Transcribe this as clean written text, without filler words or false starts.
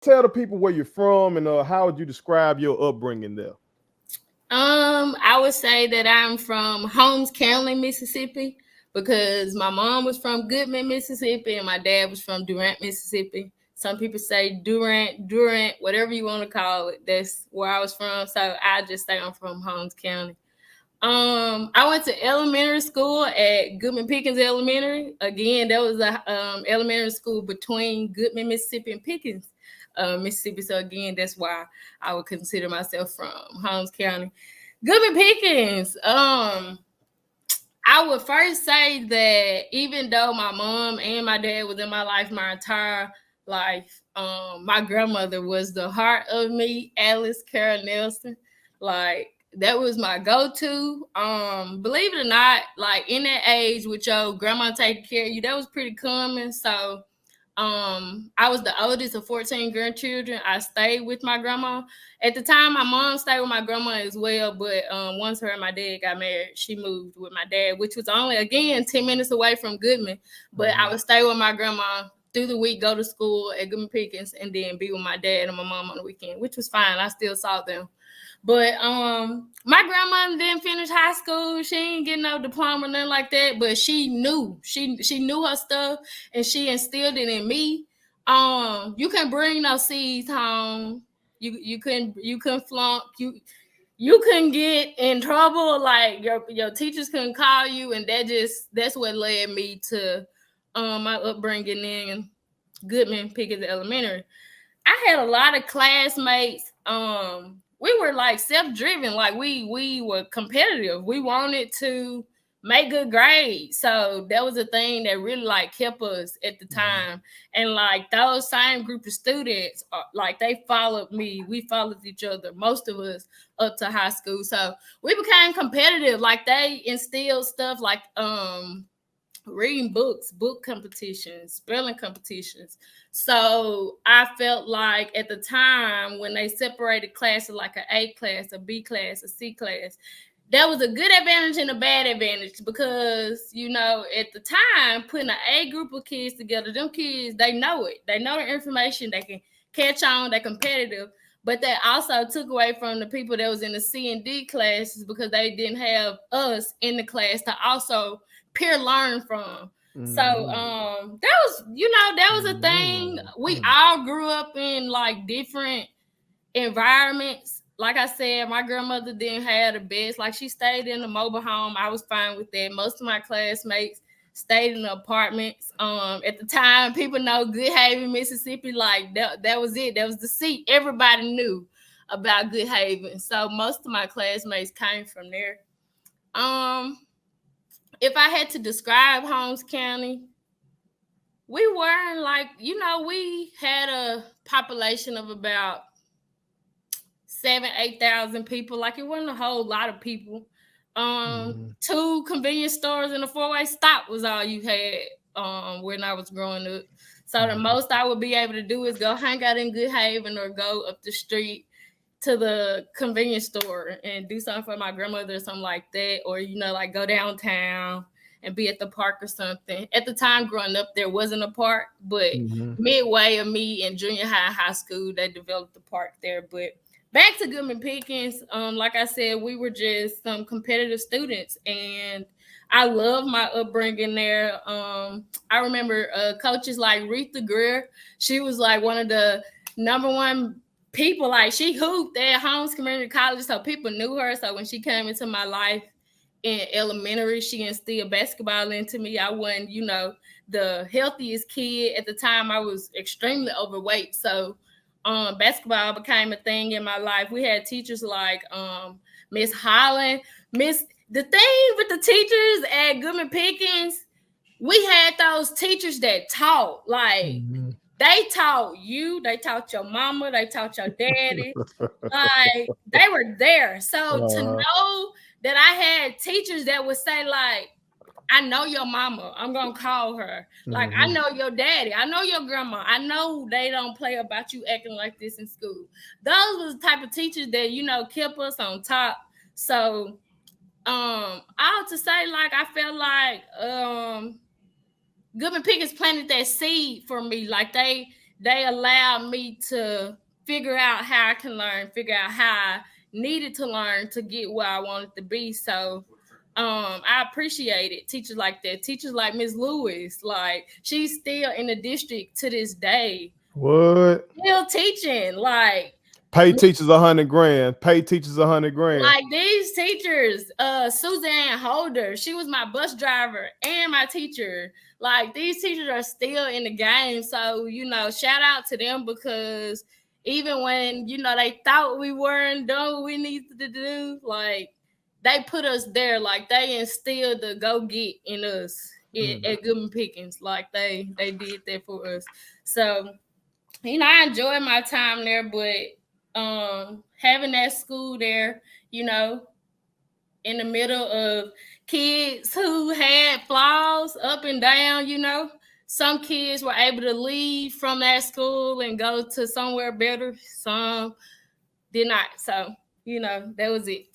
Tell the people where you're from and how would you describe your upbringing there? I would say that I'm from Holmes County, Mississippi, because my mom was from Goodman, Mississippi, and my dad was from Durant, Mississippi. Some people say Durant, whatever you want to call it. That's where I was from. So I just say I'm from Holmes County. I went to elementary school at Goodman Pickens Elementary. Again, that was a elementary school between Goodman, Mississippi, and Pickens, Mississippi. So again, that's why I would consider myself from Holmes County. Goodman Pickens. I would first say that even though my mom and my dad was in my life my entire life, my grandmother was the heart of me, Alice Carol Nelson. Like that was my go-to. Believe it or not, like in that age with your grandma taking care of you, that was pretty common. So I was the oldest of 14 grandchildren. I stayed with my grandma. At the time, my mom stayed with my grandma as well, but once her and my dad got married, she moved with my dad, which was only, again, 10 minutes away from Goodman. But I would stay with my grandma through the week, go to school at Goodman Pickens, and then be with my dad and my mom on the weekend, which was fine. I still saw them. But my grandma didn't finish high school. She ain't getting no diploma or nothing like that. But she knew. She knew her stuff and she instilled it in me. You can bring no seeds home. You couldn't flunk. You couldn't get in trouble. Like your teachers couldn't call you, and that's what led me to my upbringing in Goodman Pickens Elementary. I had a lot of classmates. We were like self-driven, like we were competitive. We wanted to make good grades. So that was a thing that really like kept us at the time. And like those same group of students, like they followed me. We followed each other, most of us up to high school. So we became competitive. Like they instilled stuff like reading books, book competitions, spelling competitions. So I felt like at the time when they separated classes like an A class, a B class, a C class, that was a good advantage and a bad advantage because, you know, at the time, putting an A group of kids together, them kids, they know it. They know the information. They can catch on. They're competitive. But that also took away from the people that was in the C and D classes because they didn't have us in the class to also peer learn from. So that was, you know, that was a thing. We all grew up in like different environments. Like I said, my grandmother didn't have the best. Like she stayed in a mobile home. I was fine with that. Most of my classmates stayed in apartments. At the time, people know Good Haven, Mississippi. Like that was it. That was the seat. Everybody knew about Good Haven. So most of my classmates came from there. If I had to describe Holmes County, we weren't like, you know, we had a population of about 7,000-8,000 people. Like it wasn't a whole lot of people. Two convenience stores and a four-way stop was all you had when I was growing up. So the most I would be able to do is go hang out in Good Haven or go up the street to the convenience store and do something for my grandmother or something like that, or you know, like go downtown and be at the park or something. At the time growing up, there wasn't a park, but midway of me in junior high and high school, they developed the park there. But back to Goodman Pickens, like I said, we were just some competitive students, and I love my upbringing there. I remember coaches like Retha Greer. She was like one of the number one people. Like she hooped at Holmes Community College, so people knew her. So when she came into my life in elementary, she instilled basketball into me. I wasn't, you know, the healthiest kid at the time. I was extremely overweight, so basketball became a thing in my life. We had teachers like Miss Holland. The thing with the teachers at Goodman Pickens, we had those teachers that taught. Like they taught you, they taught your mama, they taught your daddy. Like they were there. So to know that I had teachers that would say like, I know your mama. I'm going to call her. Like, I know your daddy. I know your grandma. I know they don't play about you acting like this in school. Those was the type of teachers that, you know, kept us on top. So, all to say, like, I felt like Goodman Pickens planted that seed for me. Like, they they allowed me to figure out how I can learn, figure out how I needed to learn to get where I wanted to be. So I appreciate it. Teachers like that, teachers like Miss Lewis, like she's still in the district to this day. What? Still teaching, like Pay teachers $100,000. Pay teachers $100,000. like these teachers, Suzanne Holder, she was my bus driver and my teacher. Like these teachers are still in the game. So, you know, shout out to them, because even when, you know, they thought we weren't doing what we needed to do, like they put us there. Like they instilled the go get in us at Goodman Pickens. Like they did that for us. So, you know, I enjoyed my time there, but having that school there, you know, in the middle of kids who had flaws up and down, you know, some kids were able to leave from that school and go to somewhere better. Some did not. So, you know, that was it.